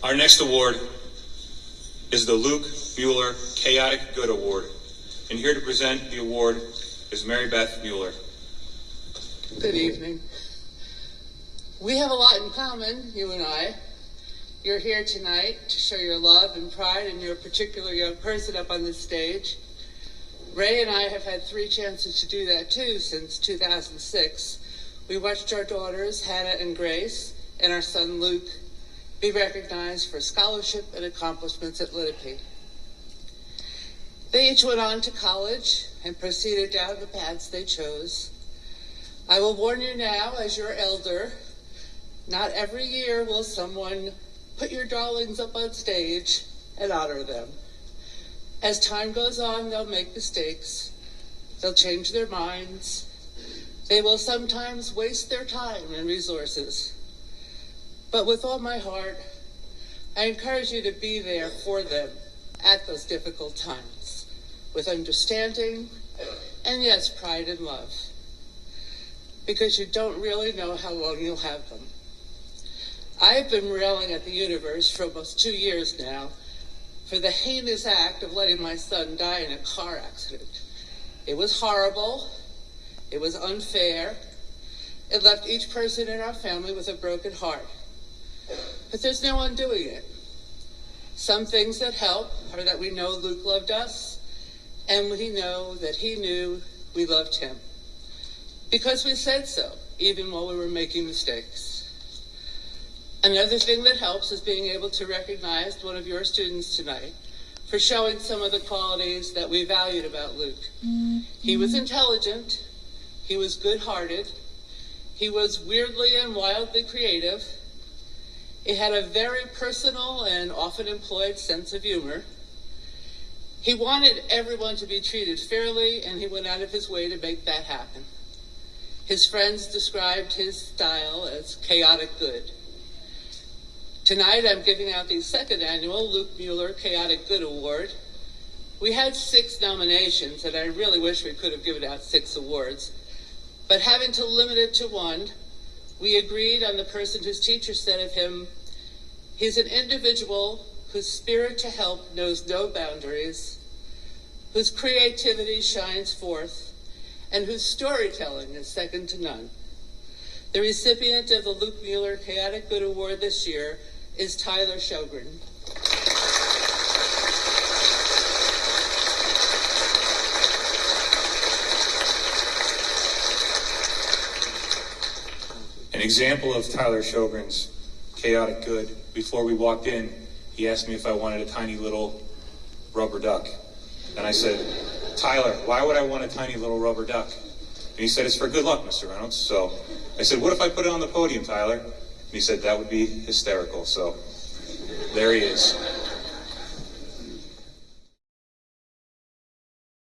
Our next award is the Luke Mueller Chaotic Good Award. And here to present the award is Mary Beth Mueller. Good evening. We have a lot in common, you and I. You're here tonight to show your love and pride in your particular young person up on this stage. Ray and I have had 3 chances to do that too since 2006. We watched our daughters, Hannah and Grace, and our son Luke be recognized for scholarship and accomplishments at Lenape. They each went on to college and proceeded down the paths they chose. I will warn you now, as your elder, not every year will someone put your darlings up on stage and honor them. As time goes on, they'll make mistakes. They'll change their minds. They will sometimes waste their time and resources. But with all my heart, I encourage you to be there for them at those difficult times, with understanding and, yes, pride and love, because you don't really know how long you'll have them. I've been railing at the universe for almost 2 years now for the heinous act of letting my son die in a car accident. It was horrible. It was unfair. It left each person in our family with a broken heart. But there's no undoing it. Some things that help are that we know Luke loved us, and we know that he knew we loved him, because we said so, even while we were making mistakes. Another thing that helps is being able to recognize one of your students tonight for showing some of the qualities that we valued about Luke. He was intelligent. He was good-hearted. He was weirdly and wildly creative. He had a very personal and often employed sense of humor. He wanted everyone to be treated fairly, and he went out of his way to make that happen. His friends described his style as chaotic good. Tonight, I'm giving out the 2nd annual Luke Mueller Chaotic Good Award. We had 6 nominations, and I really wish we could have given out 6 awards. But having to limit it to 1, we agreed on the person whose teacher said of him, he's an individual whose spirit to help knows no boundaries, whose creativity shines forth, and whose storytelling is second to none. The recipient of the Luke Mueller Chaotic Good Award this year is Tyler Shogren. An example of Tyler Shogren's chaotic good. Before we walked in, he asked me if I wanted a tiny little rubber duck. And I said, Tyler, why would I want a tiny little rubber duck? And he said, it's for good luck, Mr. Reynolds. So I said, what if I put it on the podium, Tyler? And he said, that would be hysterical. So there he is.